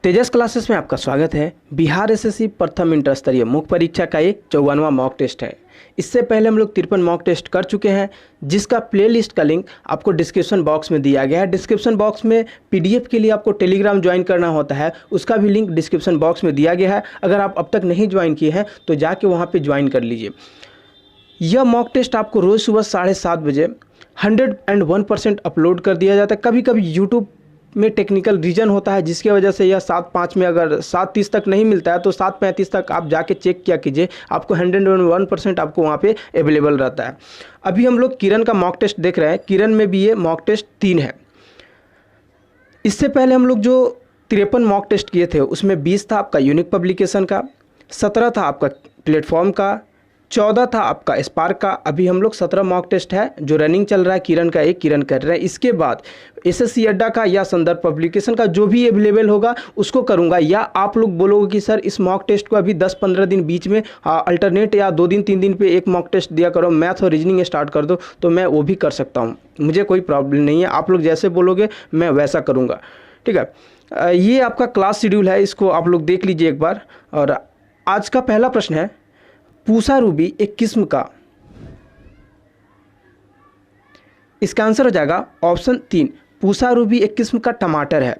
तेजस classes में आपका स्वागत है। बिहार एसएससी प्रथम इंटर स्तरीय मुख्य परीक्षा का ये 54वां मॉक टेस्ट है। इससे पहले हम लोग 53 मॉक टेस्ट कर चुके हैं, जिसका प्लेलिस्ट का लिंक आपको डिस्क्रिप्शन बॉक्स में दिया गया है। डिस्क्रिप्शन बॉक्स में पीडीएफ के लिए आपको टेलीग्राम ज्वाइन करना होता है, उसका भी लिंक डिस्क्रिप्शन बॉक्स में दिया गया है। अगर आप अब तक नहीं ज्वाइन किए हैं तो जाके वहाँ पर ज्वाइन कर लीजिए। यह मॉक टेस्ट आपको रोज़ सुबह 7:30 बजे 101% अपलोड कर दिया जाता है। कभी कभी यूट्यूब में टेक्निकल रीजन होता है, जिसकी वजह से यह 7:05 में अगर 7:30 तक नहीं मिलता है तो 7:35 तक आप जाके चेक किया कीजिए, आपको 101% आपको वहाँ पे अवेलेबल रहता है। अभी हम लोग किरण का मॉक टेस्ट देख रहे हैं। किरण में भी ये मॉक टेस्ट 3 है। इससे पहले हम लोग जो 53 मॉक टेस्ट किए थे उसमें 20 था आपका यूनिक पब्लिकेशन का, 17 था आपका प्लेटफॉर्म का, 14 था आपका स्पार्क का। अभी हम लोग 17 मॉक टेस्ट है जो रनिंग चल रहा है। किरण का एक किरण कर रहे हैं। इसके बाद एसएससी अड्डा का या संदर्भ पब्लिकेशन का जो भी अवेलेबल होगा उसको करूंगा, या आप लोग बोलोगे कि सर इस मॉक टेस्ट को अभी 10-15 दिन बीच में अल्टरनेट या 2 दिन 3 दिन पे एक मॉक टेस्ट दिया करो, मैथ और रीजनिंग स्टार्ट कर दो, तो मैं वो भी कर सकता हूँ। मुझे कोई प्रॉब्लम नहीं है। आप लोग जैसे बोलोगे मैं वैसा करूँगा, ठीक है। ये आपका क्लास शेड्यूल है, इसको आप लोग देख लीजिए एक बार। और आज का पहला प्रश्न है, पूसा रूबी एक किस्म का, इसका आंसर हो जाएगा ऑप्शन 3। पूसा रूबी एक किस्म का टमाटर है।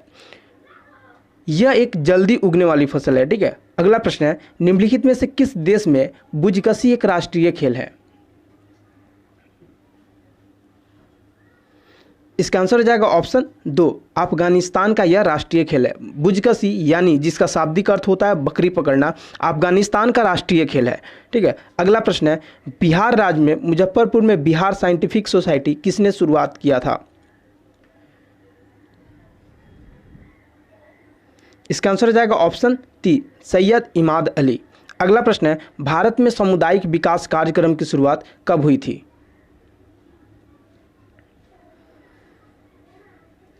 यह एक जल्दी उगने वाली फसल है, ठीक है। अगला प्रश्न है, निम्नलिखित में से किस देश में बुजकशी एक राष्ट्रीय खेल है? इसका आंसर हो जाएगा ऑप्शन 2। अफगानिस्तान का यह राष्ट्रीय खेल है। बुजकशी यानी जिसका शाब्दिक अर्थ होता है बकरी पकड़ना, अफगानिस्तान का राष्ट्रीय खेल है, ठीक है। अगला प्रश्न है, बिहार राज्य में मुजफ्फरपुर में बिहार साइंटिफिक सोसाइटी किसने शुरुआत किया था? इसका आंसर हो जाएगा ऑप्शन 3, सैयद इमाद अली। अगला प्रश्न है, भारत में सामुदायिक विकास कार्यक्रम की शुरुआत कब हुई थी?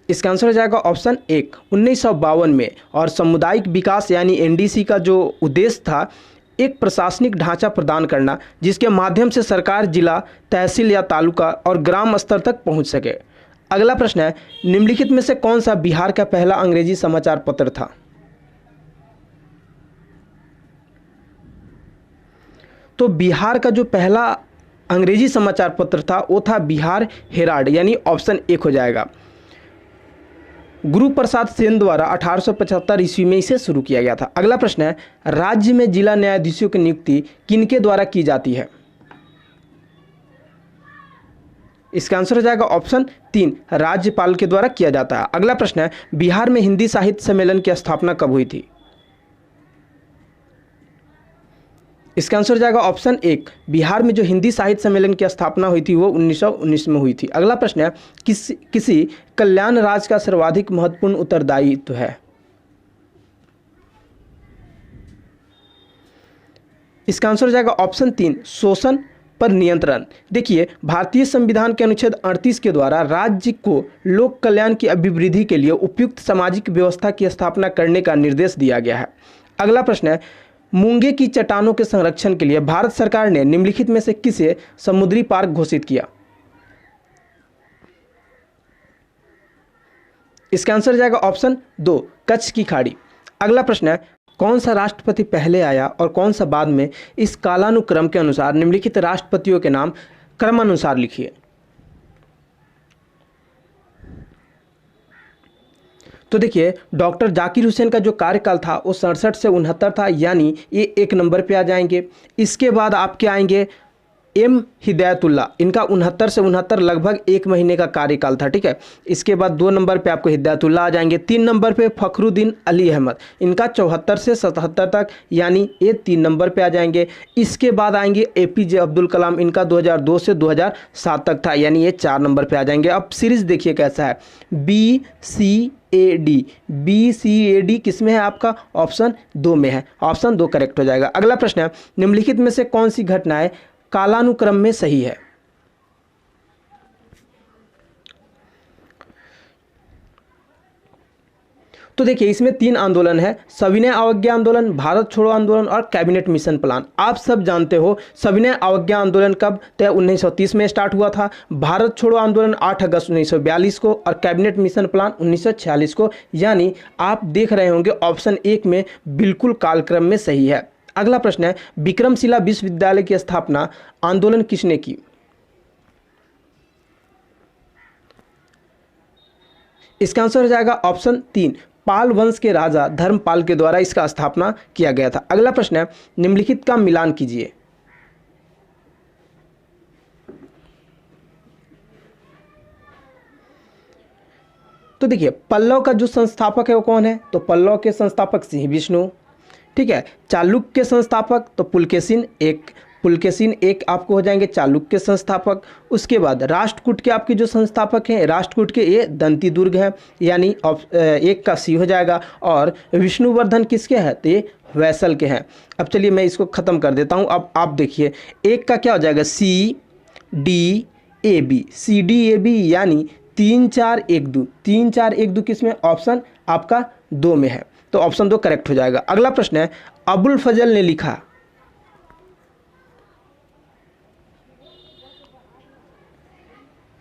इसका आंसर हो जाएगा ऑप्शन 1, 1952 में। और सामुदायिक विकास यानी एनडीसी का जो उद्देश्य था, एक प्रशासनिक ढांचा प्रदान करना जिसके माध्यम से सरकार जिला, तहसील या तालुका और ग्राम स्तर तक पहुंच सके। अगला प्रश्न है, निम्नलिखित में से कौन सा बिहार का पहला अंग्रेजी समाचार पत्र था? तो बिहार का जो पहला अंग्रेजी समाचार पत्र था वो था बिहार हेराल्ड, यानी ऑप्शन 1 हो जाएगा। गुरु प्रसाद सेन द्वारा 1875 ईस्वी में इसे शुरू किया गया था। अगला प्रश्न है, राज्य में जिला न्यायाधीशों की नियुक्ति किनके द्वारा की जाती है? इसका आंसर हो जाएगा ऑप्शन 3, राज्यपाल के द्वारा किया जाता है। अगला प्रश्न है, बिहार में हिंदी साहित्य सम्मेलन की स्थापना कब हुई थी? इसका आंसर हो जाएगा ऑप्शन 1, बिहार में जो हिंदी साहित्य सम्मेलन की स्थापना हुई थी वो 1919 में हुई थी। अगला प्रश्न है, किसी कल्याण राज्य का सर्वाधिक महत्वपूर्ण उत्तरदायित्व है? इसका आंसर हो जाएगा ऑप्शन 3, शोषण पर नियंत्रण। देखिए, भारतीय संविधान के अनुच्छेद 38 के द्वारा राज्य को लोक कल्याण की अभिवृद्धि के लिए उपयुक्त सामाजिक व्यवस्था की स्थापना करने का निर्देश दिया गया है। अगला प्रश्न है, मूंगे की चट्टानों के संरक्षण के लिए भारत सरकार ने निम्नलिखित में से किसे समुद्री पार्क घोषित किया? इसका आंसर जाएगा ऑप्शन 2, कच्छ की खाड़ी। अगला प्रश्न है, कौन सा राष्ट्रपति पहले आया और कौन सा बाद में? इस कालानुक्रम के अनुसार निम्नलिखित राष्ट्रपतियों के नाम क्रमानुसार लिखिए। तो देखिए, डॉक्टर जाकिर हुसैन का जो कार्यकाल था वो 67 से 69 था, यानी ये 1 नंबर पे आ जाएंगे। इसके बाद आपके आएंगे एम हिदायतुल्ला, इनका 69 से 69 लगभग 1 महीने का कार्यकाल था, ठीक है। इसके बाद 2 नंबर पे आपको हिदायतुल्ला आ जाएंगे। 3 नंबर पे फखरुद्दीन अली अहमद, इनका 74 से 77 तक, यानी ये 3 नंबर पे आ जाएंगे। इसके बाद आएंगे एपीजे अब्दुल कलाम, इनका 2002 से 2007 तक था, यानी ये 4 नंबर पे आ जाएंगे। अब सीरीज देखिए कैसा है, BCAD किस में है? आपका ऑप्शन 2 में है। ऑप्शन 2 करेक्ट हो जाएगा। अगला प्रश्न है, निम्नलिखित में से कौन सी घटनाएं कालानुक्रम में सही है? तो देखिए इसमें 3 आंदोलन है, सविनय अवज्ञा आंदोलन, भारत छोड़ो आंदोलन और कैबिनेट मिशन प्लान। आप सब जानते हो सविनय अवज्ञा आंदोलन कब 1930 में स्टार्ट हुआ था, भारत छोड़ो आंदोलन 8 अगस्त 1942 को और कैबिनेट मिशन प्लान 1946 को। यानी आप देख रहे होंगे ऑप्शन 1 में बिल्कुल कालक्रम में सही है। अगला प्रश्न है विक्रमशिला विश्वविद्यालय की स्थापना आंदोलन किसने की? इसका आंसर हो जाएगा ऑप्शन 3, पाल वंश के राजा धर्मपाल के द्वारा इसका स्थापना किया गया था। अगला प्रश्न है निम्नलिखित का मिलान कीजिए। तो देखिए पल्लव का जो संस्थापक है वो कौन है? तो पल्लव के संस्थापक सिंह विष्णु, ठीक है। चालुक्य के संस्थापक तो पुलकेशिन एक आपको हो जाएंगे चालुक्य के संस्थापक। उसके बाद राष्ट्रकूट के आपके जो संस्थापक हैं, राष्ट्रकूट के ये दंती दुर्ग है, यानी 1 का सी हो जाएगा। और विष्णुवर्धन किसके हैं? तो ये वैसल के हैं। अब चलिए मैं इसको ख़त्म कर देता हूँ। अब आप देखिए 1 का क्या हो जाएगा? CDAB, CDAB यानी 3 4 1 2, 3 4 1 2 किस में? ऑप्शन आपका 2 में है, तो ऑप्शन 2 करेक्ट हो जाएगा। अगला प्रश्न है अबुल फजल ने लिखा,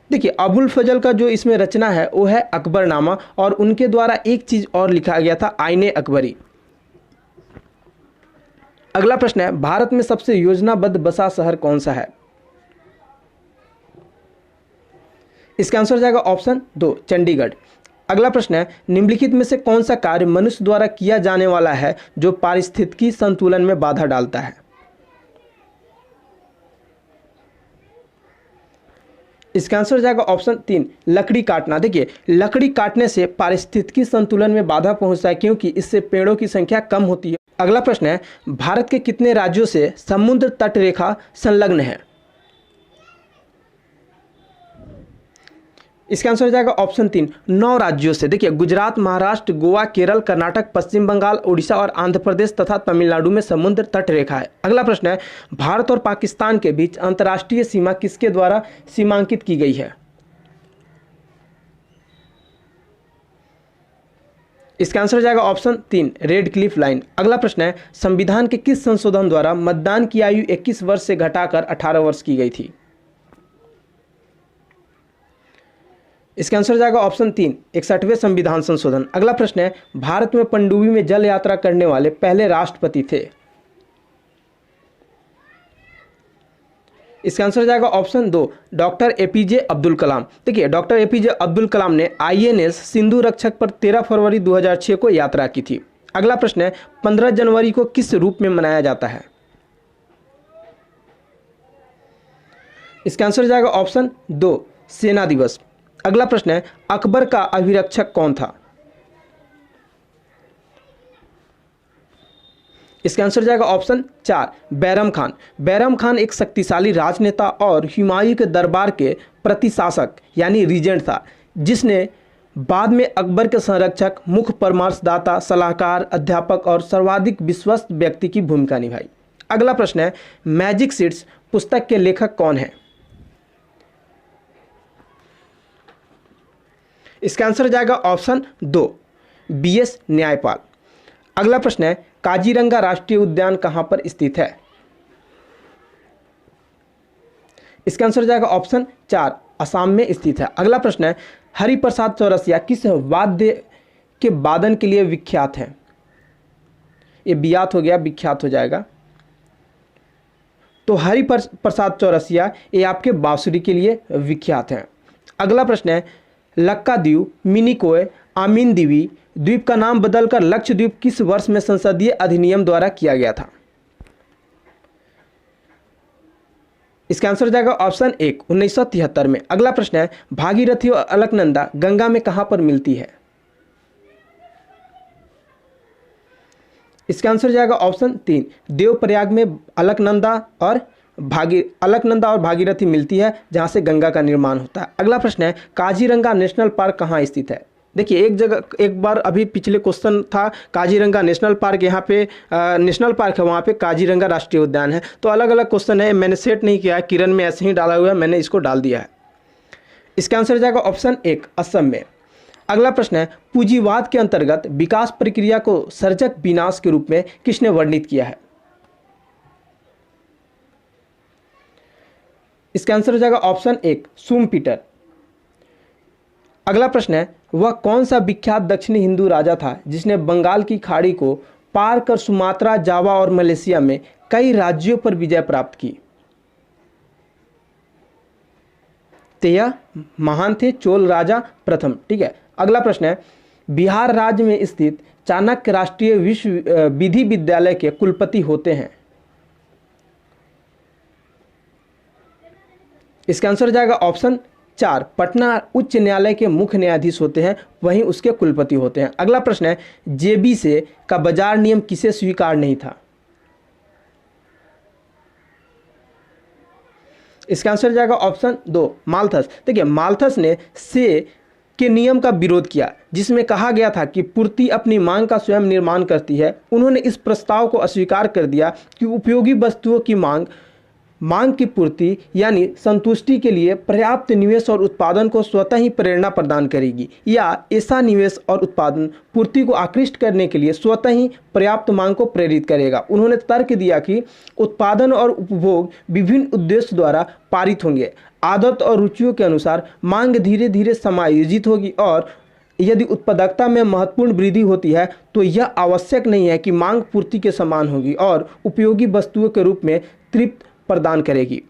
देखिए अबुल फजल का जो इसमें रचना है वो है अकबरनामा, और उनके द्वारा एक चीज और लिखा गया था आईने अकबरी। अगला प्रश्न है भारत में सबसे योजनाबद्ध बसा शहर कौन सा है? इसका आंसर हो जाएगा ऑप्शन 2, चंडीगढ़। अगला प्रश्न है निम्नलिखित में से कौन सा कार्य मनुष्य द्वारा किया जाने वाला है जो पारिस्थितिकी संतुलन में बाधा डालता है? इसका आंसर हो जाएगा ऑप्शन 3, लकड़ी काटना। देखिए लकड़ी काटने से पारिस्थितिकी संतुलन में बाधा पहुंचता है, क्योंकि इससे पेड़ों की संख्या कम होती है। अगला प्रश्न है भारत के कितने राज्यों से समुद्र तट रेखा संलग्न है? इसका आंसर हो जाएगा ऑप्शन 3, 9 राज्यों से। देखिए गुजरात, महाराष्ट्र, गोवा, केरल, कर्नाटक, पश्चिम बंगाल, उड़ीसा और आंध्र प्रदेश तथा तमिलनाडु में समुद्र तट रेखा है। अगला प्रश्न है भारत और पाकिस्तान के बीच अंतर्राष्ट्रीय सीमा किसके द्वारा सीमांकित की गई है? इसका आंसर हो जाएगा ऑप्शन 3, रेड क्लिफ लाइन। अगला प्रश्न है संविधान के किस संशोधन द्वारा मतदान की आयु 21 वर्ष से घटाकर 18 वर्ष की गई थी? इसका आंसर हो जाएगा ऑप्शन 3, 61वें संविधान संशोधन। अगला प्रश्न है भारत में पनडुब्बी में जल यात्रा करने वाले पहले राष्ट्रपति थे? इसका आंसर हो जाएगा option 2, doctor APJ Abdul Kalam. देखिए डॉक्टर APJ अब्दुल कलाम ने INS सिंधु रक्षक पर 13 फरवरी 2006 को यात्रा की थी। अगला प्रश्न है 15 जनवरी को किस रूप में मनाया जाता है? इसका आंसर हो जाएगा ऑप्शन 2, सेना दिवस। अगला प्रश्न है अकबर का अभिरक्षक कौन था? इसका आंसर हो जाएगा ऑप्शन 4, बैरम खान। बैरम खान एक शक्तिशाली राजनेता और हुमायूं के दरबार के प्रतिशासक यानी रीजेंट था, जिसने बाद में अकबर के संरक्षक, मुख्य परामर्शदाता, सलाहकार, अध्यापक और सर्वाधिक विश्वस्त व्यक्ति की भूमिका निभाई। अगला प्रश्न है मैजिक सीड्स पुस्तक के लेखक कौन है? इसका आंसर हो जाएगा ऑप्शन 2, BS न्यायपाल। अगला प्रश्न है काजीरंगा राष्ट्रीय उद्यान कहां पर स्थित है? इसका आंसर हो जाएगा ऑप्शन 4, असम में स्थित है। अगला प्रश्न है हरिप्रसाद चौरसिया किस वाद्य के वादन के लिए विख्यात हैं? ये बियात हो गया, विख्यात हो जाएगा। तो हरिप्रसाद चौरसिया ये आपके बांसुरी के लिए विख्यात हैं। अगला प्रश्न है लक्काद्वीप, मिनिकोय, आमीन द्वीप द्वीप का नाम बदलकर लक्षद्वीप किस वर्ष में संसदीय अधिनियम द्वारा किया गया था? इसका आंसर हो जाएगा ऑप्शन 1, 1973 में। अगला प्रश्न है भागीरथी और अलकनंदा गंगा में कहां पर मिलती है? इसका आंसर हो जाएगा ऑप्शन 3, देवप्रयाग में अलकनंदा और भागीरथी मिलती है, जहां से गंगा का निर्माण होता है। अगला प्रश्न है काजीरंगा नेशनल पार्क कहां स्थित है? देखिए एक बार अभी पिछले क्वेश्चन था काजीरंगा नेशनल पार्क, यहाँ पे नेशनल पार्क है, वहाँ पे काजीरंगा राष्ट्रीय उद्यान है। तो अलग अलग क्वेश्चन है, मैंने सेट नहीं किया है, किरण में ऐसे ही डाला हुआ है, मैंने इसको डाल दिया है। इसका आंसर हो जाएगा ऑप्शन 1, असम में। अगला प्रश्न है, पूंजीवाद के अंतर्गत विकास प्रक्रिया को सर्जक विनाश के रूप में किसने वर्णित किया है? इसका आंसर हो जाएगा ऑप्शन 1 शुम्पीटर। अगला प्रश्न है, वह कौन सा विख्यात दक्षिणी हिंदू राजा था जिसने बंगाल की खाड़ी को पार कर सुमात्रा, जावा और मलेशिया में कई राज्यों पर विजय प्राप्त की? तो यह महान थे चोल राजा प्रथम। ठीक है। अगला प्रश्न है, बिहार राज्य में स्थित चाणक्य राष्ट्रीय विश्व विधि विद्यालय के कुलपति होते हैं? इसका आंसर हो जाएगा ऑप्शन 4 पटना उच्च न्यायालय के मुख्य न्यायाधीश होते हैं, वहीं उसके कुलपति होते हैं। अगला प्रश्न है, जेबी से का बाजार नियम किसे स्वीकार नहीं था? इसका आंसर हो जाएगा ऑप्शन 2 माल्थस। देखिए, माल्थस ने से के नियम का विरोध किया जिसमें कहा गया था कि पूर्ति अपनी मांग का स्वयं निर्माण करती है। उन्होंने इस प्रस्ताव को अस्वीकार कर दिया कि उपयोगी वस्तुओं की मांग की पूर्ति यानी संतुष्टि के लिए पर्याप्त निवेश और उत्पादन को स्वतः ही प्रेरणा प्रदान करेगी, या ऐसा निवेश और उत्पादन पूर्ति को आकृष्ट करने के लिए स्वतः ही पर्याप्त मांग को प्रेरित करेगा। उन्होंने तर्क दिया कि उत्पादन और उपभोग विभिन्न उद्देश्य द्वारा पारित होंगे। आदत और रुचियों के अनुसार मांग धीरे धीरे समायोजित होगी और यदि उत्पादकता में महत्वपूर्ण वृद्धि होती है तो यह आवश्यक नहीं है कि मांग पूर्ति के समान होगी और उपयोगी वस्तुओं के रूप में तृप्त प्रदान करेगी।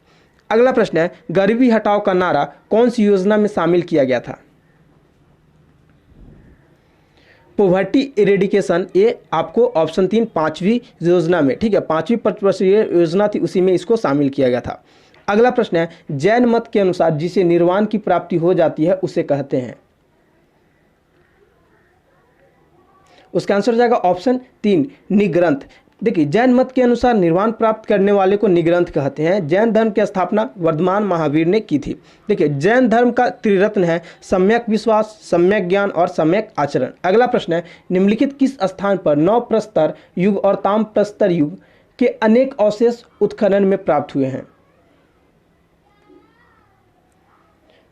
अगला प्रश्न है, गरीबी हटाओ का नारा कौन सी योजना में शामिल किया गया था? पॉवर्टी इरेडिकेशन, ये आपको ऑप्शन 3 5वीं योजना में, ठीक है, 5वीं पंचवर्षीय योजना थी, उसी में इसको शामिल किया गया था। अगला प्रश्न है, जैन मत के अनुसार जिसे निर्वाण की प्राप्ति हो जाती है उसे कहते हैं? उसका आंसर हो जाएगा ऑप्शन 3 निग्रंथ। देखिए, जैन मत के अनुसार निर्वाण प्राप्त करने वाले को निग्रंथ कहते हैं। जैन धर्म की स्थापना वर्धमान महावीर ने की थी। देखिए, जैन धर्म का त्रिरत्न है सम्यक विश्वास, सम्यक ज्ञान और सम्यक आचरण। अगला प्रश्न है, निम्नलिखित किस स्थान पर नवप्रस्तर युग और ताम्रप्रस्तर युग के अनेक अवशेष उत्खनन में प्राप्त हुए हैं?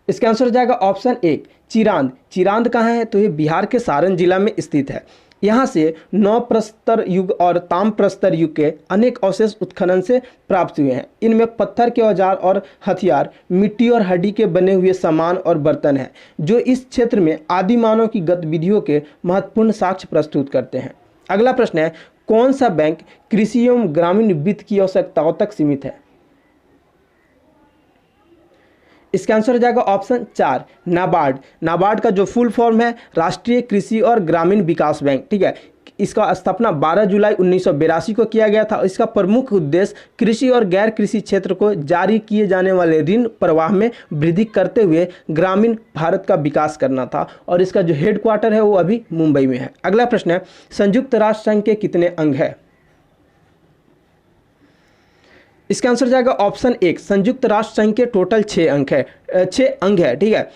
इसका आंसर हो जाएगा ऑप्शन 1 चिरांद। चिरांद कहाँ है? तो ये बिहार के सारण जिला में स्थित है। यहाँ से नवप्रस्तर युग और ताम्रप्रस्तर युग के अनेक अवशेष उत्खनन से प्राप्त हुए हैं। इनमें पत्थर के औजार और हथियार, मिट्टी और हड्डी के बने हुए सामान और बर्तन हैं, जो इस क्षेत्र में आदि मानव की गतिविधियों के महत्वपूर्ण साक्ष्य प्रस्तुत करते हैं। अगला प्रश्न है, कौन सा बैंक कृषि एवं ग्रामीण वित्त की आवश्यकताओं तक सीमित है? इसका आंसर हो जाएगा ऑप्शन 4 नाबार्ड। नाबार्ड का जो फुल फॉर्म है राष्ट्रीय कृषि और ग्रामीण विकास बैंक। ठीक है, इसका स्थापना 12 जुलाई 1982 को किया गया था। इसका प्रमुख उद्देश्य कृषि और गैर कृषि क्षेत्र को जारी किए जाने वाले ऋण प्रवाह में वृद्धि करते हुए ग्रामीण भारत का विकास करना था, और इसका जो हेडक्वार्टर है वो अभी मुंबई में है। अगला प्रश्न है, संयुक्त राष्ट्र संघ के कितने अंग है? इसका आंसर जाएगा ऑप्शन 1 संयुक्त राष्ट्र संघ के टोटल 6 अंक है, 6 अंग है। ठीक है,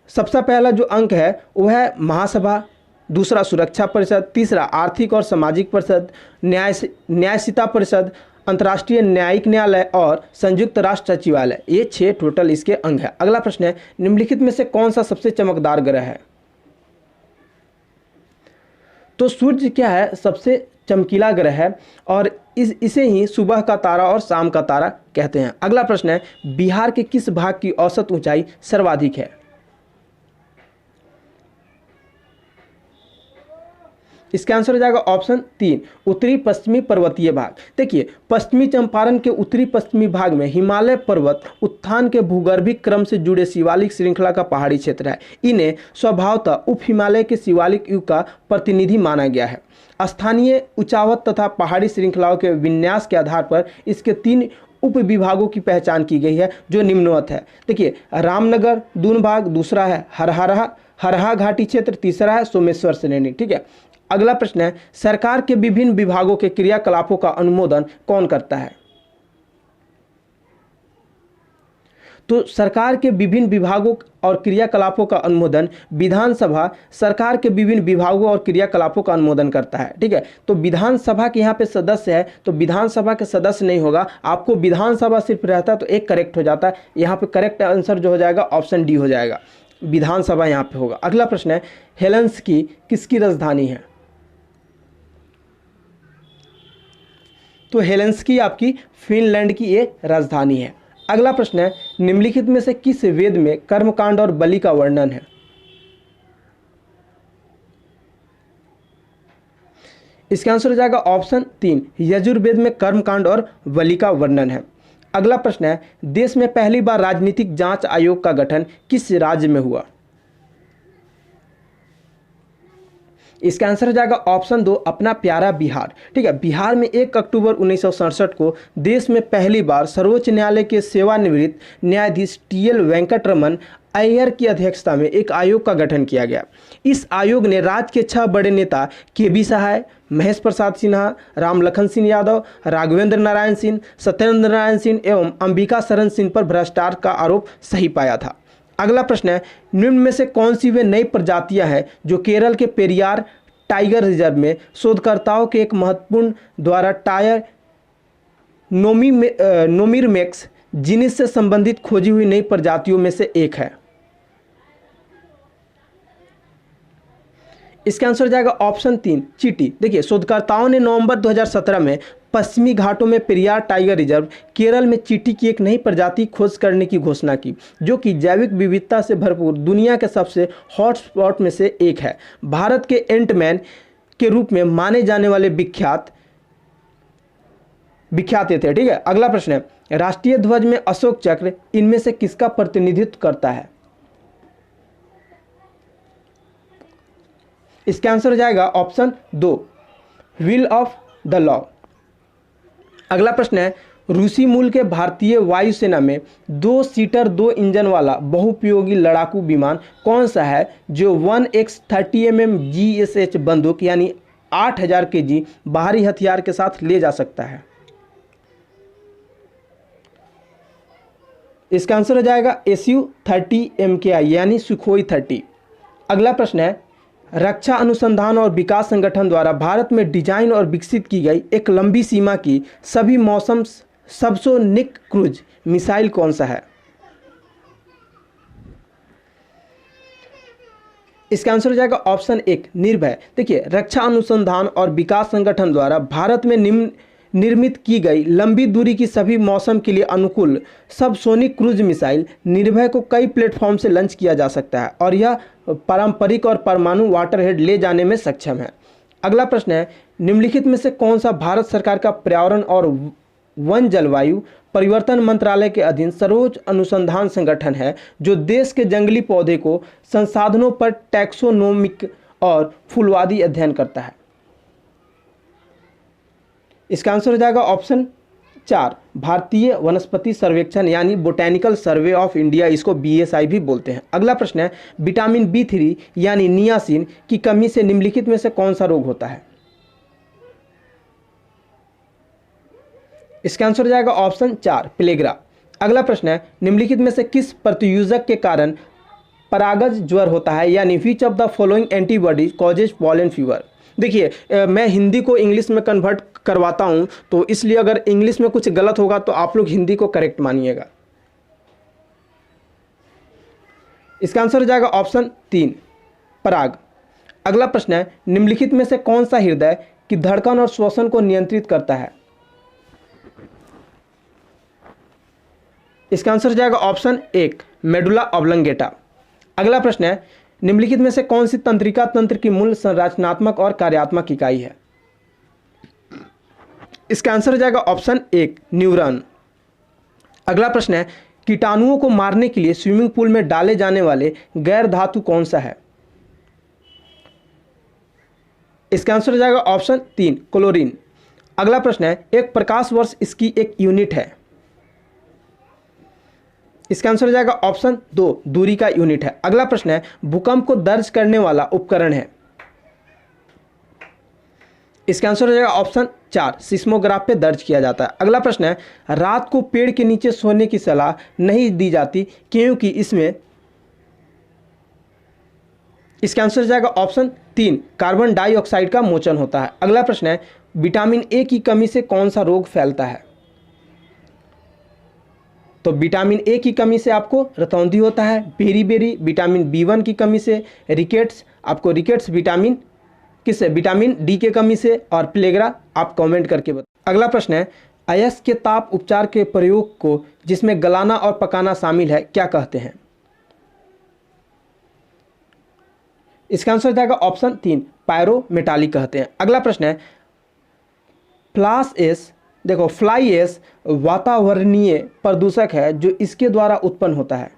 सबसे पहला जो अंक है वो है महासभा, दूसरा सुरक्षा परिषद, तीसरा आर्थिक और सामाजिक परिषद, न्यायिकता परिषद, अंतर्राष्ट्रीय न्यायिक न्यायालय और संयुक्त राष्ट्र सचिवालय। ये 6 टोटल इसके अंग है। अगला प्रश्न है, निम्नलिखित में से कौन सा सबसे चमकदार ग्रह है? तो सूर्य क्या है? सबसे चमकीला ग्रह है और इसे ही सुबह का तारा और शाम का तारा कहते हैं। अगला प्रश्न है, बिहार के किस भाग की औसत ऊंचाई सर्वाधिक है? इसका आंसर हो जाएगा ऑप्शन 3 उत्तरी पश्चिमी पर्वतीय भाग। देखिए, पश्चिमी चंपारण के उत्तरी पश्चिमी भाग में हिमालय पर्वत उत्थान के भूगर्भिक क्रम से जुड़े शिवालिक श्रृंखला का पहाड़ी क्षेत्र है। इन्हें स्वभावतः उप हिमालय के शिवालिक युग का प्रतिनिधि माना गया है। स्थानीय उचावत तथा पहाड़ी श्रृंखलाओं के विन्यास के आधार पर इसके 3 उप विभागों की पहचान की गई है, जो निम्नवत है। देखिए, रामनगर दून भाग, दूसरा है हरहा घाटी क्षेत्र, तीसरा है सोमेश्वर श्रेणी। ठीक है, अगला प्रश्न है, सरकार के विभिन्न विभागों के क्रियाकलापों का अनुमोदन कौन करता है? तो सरकार के विभिन्न विभागों और क्रियाकलापों का अनुमोदन विधानसभा सरकार के विभिन्न विभागों और क्रियाकलापों का अनुमोदन करता है। ठीक है, तो विधानसभा के यहाँ पे सदस्य है, तो विधानसभा के सदस्य नहीं होगा, आपको विधानसभा सिर्फ रहता तो एक करेक्ट हो जाता है। यहाँ पे करेक्ट आंसर जो हो जाएगा ऑप्शन डी हो जाएगा। विधानसभा यहाँ पे होगा। अगला प्रश्न है, हेलेंसिकी किसकी राजधानी है? तो हेलेंसिकी आपकी फिनलैंड की ये राजधानी है। अगला प्रश्न है, निम्नलिखित में से किस वेद में कर्मकांड और बलि का वर्णन है? इसका आंसर हो जाएगा ऑप्शन 3, यजुर्वेद में कर्मकांड और बलि का वर्णन है। अगला प्रश्न है, देश में पहली बार राजनीतिक जांच आयोग का गठन किस राज्य में हुआ? इसका आंसर हो जाएगा ऑप्शन 2, अपना प्यारा बिहार। ठीक है, बिहार में 1 अक्टूबर 1967 को देश में पहली बार सर्वोच्च न्यायालय के सेवानिवृत्त न्यायाधीश टी.एल. वेंकटरमन अय्यर की अध्यक्षता में एक आयोग का गठन किया गया। इस आयोग ने राज्य के 6 बड़े नेता के.बी. सहाय, महेश प्रसाद सिन्हा, राम लखन सिंह यादव, राघवेंद्र नारायण सिंह, सत्येंद्र नारायण सिंह एवं अंबिका शरण सिंह पर भ्रष्टाचार का आरोप सही पाया था। अगला प्रश्न है, निम्न में से कौन सी वे नई प्रजातियां हैं जो केरल के पेरियार टाइगर रिजर्व में शोधकर्ताओं के एक महत्वपूर्ण द्वारा टायर नोमिरमेक्स जीनस से संबंधित खोजी हुई नई प्रजातियों में से एक है? इसका आंसर हो जाएगा ऑप्शन 3, चींटी। देखिए, शोधकर्ताओं ने नवंबर 2017 में पश्चिमी घाटों में पेरियार टाइगर रिजर्व केरल में चींटी की एक नई प्रजाति खोज करने की घोषणा की, जो कि जैविक विविधता से भरपूर दुनिया के सबसे हॉटस्पॉट में से एक है। भारत के एंटमैन के रूप में माने जाने वाले विख्यात थे। ठीक है, अगला प्रश्न है, राष्ट्रीय ध्वज में अशोक चक्र इनमें से किसका प्रतिनिधित्व करता है? इसका आंसर हो जाएगा option 2, wheel of the law. अगला प्रश्न है, रूसी मूल के भारतीय वायुसेना में 2 सीटर 2 इंजन वाला बहुउपयोगी लड़ाकू विमान कौन सा है जो 1X30 mm GSH बंदूक यानी 8000 kg बाहरी हथियार के साथ ले जा सकता है? इसका आंसर हो जाएगा Su-30 MKI यानी सुखोई 30। अगला प्रश्न है, रक्षा अनुसंधान और विकास संगठन द्वारा भारत में डिजाइन और विकसित की गई एक लंबी सीमा की सभी मौसम सबसोनिक क्रूज मिसाइल कौन सा है? इसका आंसर हो जाएगा ऑप्शन 1, निर्भय। देखिए, रक्षा अनुसंधान और विकास संगठन द्वारा भारत में निर्मित की गई लंबी दूरी की सभी मौसम के लिए अनुकूल सबसोनिक क्रूज मिसाइल निर्भय को कई प्लेटफॉर्म से लॉन्च किया जा सकता है और यह पारंपरिक और परमाणु वाटरहेड ले जाने में सक्षम है। अगला प्रश्न है, निम्नलिखित में से कौन सा भारत सरकार का पर्यावरण और वन जलवायु परिवर्तन मंत्रालय के अधीन सर्वोच्च अनुसंधान संगठन है जो देश के जंगली पौधे को संसाधनों पर टैक्सोनोमिक और फूलवादी अध्ययन करता है? इसका आंसर हो जाएगा ऑप्शन 4, भारतीय वनस्पति सर्वेक्षण यानी बोटेनिकल सर्वे ऑफ इंडिया, इसको BSI भी बोलते हैं। अगला प्रश्न है, विटामिन B3 यानी नियासिन की कमी से निम्नलिखित में से कौन सा रोग होता है? इसका आंसर हो जाएगा ऑप्शन 4, प्लेग्रा। अगला प्रश्न है, निम्नलिखित में से किस प्रतियोजक के कारण परागज ज्वर होता है यानी which of the following antibodies causes pollen fever? देखिए, मैं हिंदी को इंग्लिश में कन्वर्ट करवाता हूं, तो इसलिए अगर इंग्लिश में कुछ गलत होगा तो आप लोग हिंदी को करेक्ट मानिएगा। इसका आंसर हो जाएगा ऑप्शन 3, पराग। अगला प्रश्न है, निम्नलिखित में से कौन सा हृदय की धड़कन और श्वसन को नियंत्रित करता है? इसका आंसर हो जाएगा ऑप्शन 1, मेडुला ऑब्लंगेटा। अगला प्रश्न है, निम्नलिखित में से कौन सी तंत्रिका तंत्र की मूल संरचनात्मक और कार्यात्मक इकाई है? इसका आंसर हो जाएगा ऑप्शन 1, न्यूरॉन। अगला प्रश्न है, कीटाणुओं को मारने के लिए स्विमिंग पूल में डाले जाने वाले गैर धातु कौन सा है? इसका आंसर हो जाएगा ऑप्शन 3, क्लोरीन। अगला प्रश्न है, एक प्रकाश वर्ष इसकी एक यूनिट है? इसका आंसर हो जाएगा ऑप्शन 2, दूरी का यूनिट है। अगला प्रश्न है, भूकंप को दर्ज करने वाला उपकरण है? इसका आंसर हो जाएगा ऑप्शन 4, सिस्मोग्राफ पे दर्ज किया जाता है। अगला प्रश्न है, रात को पेड़ के नीचे सोने की सलाह नहीं दी जाती क्योंकि इसमें? इसका आंसर हो जाएगा ऑप्शन 3, कार्बन डाइऑक्साइड का मोचन होता है। अगला प्रश्न है, विटामिन ए की कमी से कौन सा रोग फैलता है? तो विटामिन ए की कमी से आपको रतौंधी होता है, बेरी विटामिन बी1 की कमी से, रिकेट्स आपको रिकेट्स विटामिन किससे, विटामिन डी के कमी से, और प्लेगरा आप कमेंट करके बताओ। अगला प्रश्न है अयस्क के ताप उपचार के प्रयोग को जिसमें गलाना और पकाना शामिल है क्या कहते हैं? इसका आंसर हो जाएगा ऑप्शन 3 पायरोमेटालिक कहते हैं। अगला प्रश्न है फ्लाई एश वातावरणीय प्रदूषक है जो इसके द्वारा उत्पन्न होता है।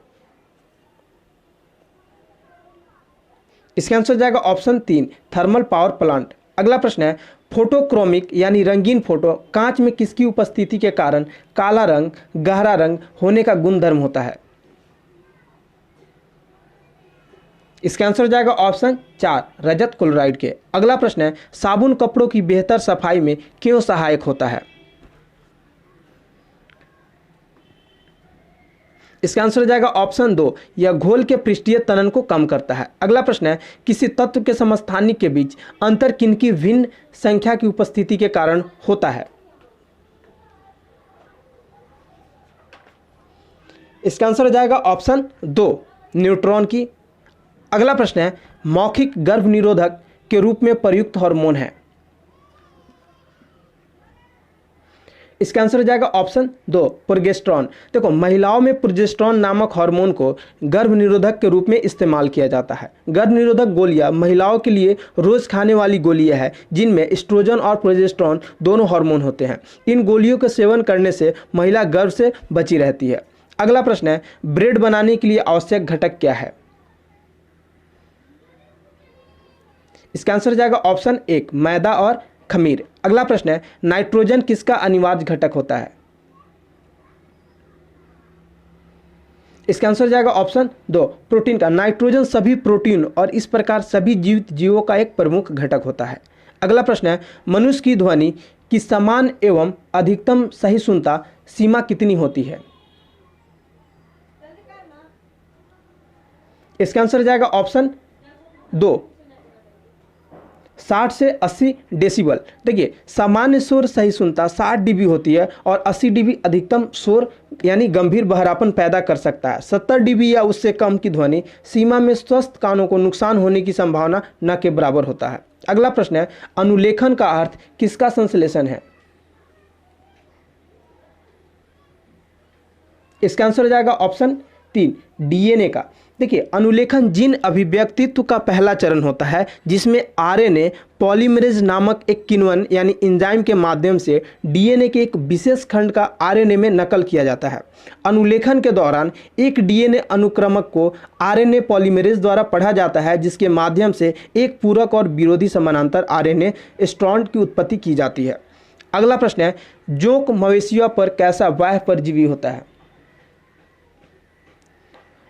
इसका आंसर हो जाएगा ऑप्शन 3 थर्मल पावर प्लांट। अगला प्रश्न है फोटोक्रोमिक यानी रंगीन फोटो कांच में किसकी उपस्थिति के कारण काला रंग, गहरा रंग होने का गुणधर्म होता है? इसका आंसर हो जाएगा ऑप्शन 4 रजत क्लोराइड के। अगला प्रश्न है साबुन कपड़ों की बेहतर सफाई में क्यों सहायक होता है? इसका आंसर हो जाएगा ऑप्शन 2 यह घोल के पृष्ठीय तनन को कम करता है। अगला प्रश्न है किसी तत्व के समस्थानिक के बीच अंतर किनकी भिन्न संख्या की उपस्थिति के कारण होता है? इसका आंसर हो जाएगा ऑप्शन 2 न्यूट्रॉन की। अगला प्रश्न है मौखिक गर्भ निरोधक के रूप में प्रयुक्त हार्मोन है। इसका आंसर हो जाएगा ऑप्शन 2 प्रोजेस्टेरॉन। देखो महिलाओं में प्रोजेस्टेरॉन नामक हार्मोन को गर्भ निरोधक के रूप में इस्तेमाल किया जाता है। गर्भ निरोधक गोलियां महिलाओं के लिए रोज खाने वाली गोलियां हैं जिनमें एस्ट्रोजन और प्रोजेस्टेरॉन दोनों हार्मोन होते हैं। इन गोलियों का सेवन करने से महिला गर्भ से बची रहती है। अगला प्रश्न है ब्रेड बनाने के लिए आवश्यक घटक क्या है? इसका आंसर हो जाएगा ऑप्शन 1 मैदा और खमीर। अगला प्रश्न है नाइट्रोजन किसका अनिवार्य घटक होता है? इसका आंसर हो जाएगा ऑप्शन 2 प्रोटीन का। नाइट्रोजन सभी प्रोटीन और इस प्रकार सभी जीवित जीवों का एक प्रमुख घटक होता है। अगला प्रश्न है मनुष्य की ध्वनि की समान एवं अधिकतम सहिष्णुता सीमा कितनी होती है? इसका आंसर हो जाएगा ऑप्शन 2 60 से 80 डेसिबल। देखिए सामान्य शोर सहिष्णुता 60 डीबी होती है और 80 डीबी अधिकतम शोर यानी गंभीर बहरापन पैदा कर सकता है। 70 डीबी या उससे कम की ध्वनि सीमा में स्वस्थ कानों को नुकसान होने की संभावना न के बराबर होता है। अगला प्रश्न है अनुलेखन का अर्थ किसका संश्लेषण है? इसका आंसर हो जाएगा ऑप्शन 3 डीएनए का। देखिए अनुलेखन जीन अभिव्यक्तित्व का पहला चरण होता है जिसमें आरएनए पॉलीमरेज नामक एक किण्वन यानी एंजाइम के माध्यम से डीएनए के एक विशेष खंड का आरएनए में नकल किया जाता है। अनुलेखन के दौरान एक डीएनए अनुक्रमक को आरएनए पॉलीमरेज द्वारा पढ़ा जाता है जिसके माध्यम से एक पूरक और विरोधी समानांतर आरएनए स्ट्रैंड की उत्पत्ति की जाती है। अगला प्रश्न है जोंक मवेशियों पर कैसा बाह्य परजीवी होता है?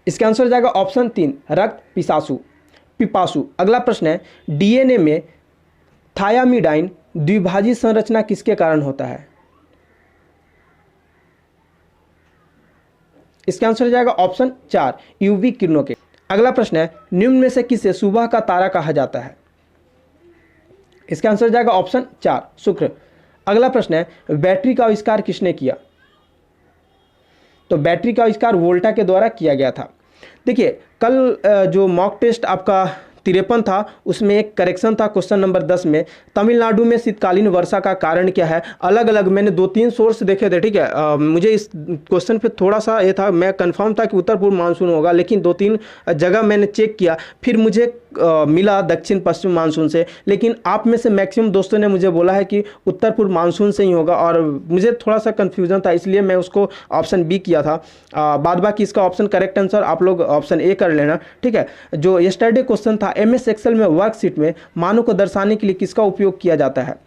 इसका आंसर हो जाएगा ऑप्शन 3 रक्त पिपासु। अगला प्रश्न है डीएनए में थायामिडाइन द्विभाजी संरचना किसके कारण होता है? इसका आंसर हो जाएगा ऑप्शन 4 यूवी किरणों के। अगला प्रश्न है निम्न में से किसे सुबह का तारा कहा जाता है? इसका आंसर हो जाएगा ऑप्शन 4 शुक्र। अगला प्रश्न है बैटरी का आविष्कार किसने किया? तो बैटरी का आविष्कार वोल्टा के द्वारा किया गया था। देखिए कल जो मॉक टेस्ट आपका 53 था उसमें एक करेक्शन था क्वेश्चन नंबर 10 में तमिलनाडु में शीतकालीन वर्षा का कारण क्या है। अलग अलग मैंने 2-3 सोर्स देखे थे, ठीक है। मुझे इस क्वेश्चन पे थोड़ा सा ये था, मैं कंफर्म था कि उत्तर पूर्व मानसून होगा, लेकिन 2-3 जगह मैंने चेक किया, फिर मुझे मिला दक्षिण पश्चिम मानसून से। लेकिन आप में से मैक्सिमम दोस्तों ने मुझे बोला है कि उत्तर पूर्व मानसून से ही होगा और मुझे थोड़ा सा कन्फ्यूजन था, इसलिए मैं उसको ऑप्शन बी किया था। बाद बाकी इसका ऑप्शन करेक्ट आंसर आप लोग ऑप्शन ए कर लेना, ठीक है। जो यस्टरडे क्वेश्चन था MS एक्सेल में वर्कशीट में मानों को दर्शाने के लिए किसका उपयोग किया जाता है?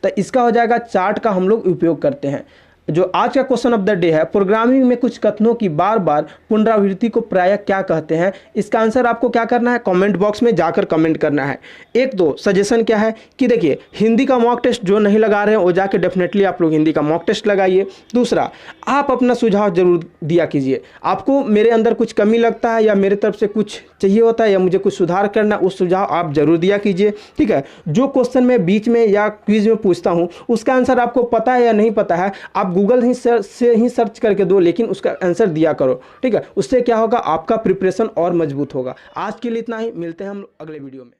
तो इसका हो जाएगा चार्ट का हम लोग उपयोग करते हैं। जो आज का क्वेश्चन ऑफ द डे है प्रोग्रामिंग में कुछ कथनों की बार बार पुनरावृत्ति को प्रायः क्या कहते हैं? इसका आंसर आपको क्या करना है, कमेंट बॉक्स में जाकर कमेंट करना है। 1-2 सजेशन क्या है कि देखिए हिंदी का मॉक टेस्ट जो नहीं लगा रहे हैं वो जाके डेफिनेटली आप लोग हिंदी का मॉक टेस्ट लगाइए। दूसरा, आप अपना सुझाव जरूर दिया कीजिए। आपको मेरे अंदर कुछ कमी लगता है या मेरे तरफ से कुछ चाहिए होता है या मुझे कुछ सुधार करना, उस सुझाव आप जरूर दिया कीजिए, ठीक है। जो क्वेश्चन मैं बीच में या क्विज में पूछता हूँ उसका आंसर आपको पता है या नहीं पता है, आप गूगल से ही सर्च करके दो, लेकिन उसका आंसर दिया करो, ठीक है। उससे क्या होगा, आपका प्रिपरेशन और मजबूत होगा। आज के लिए इतना ही, मिलते हैं हम अगले वीडियो में।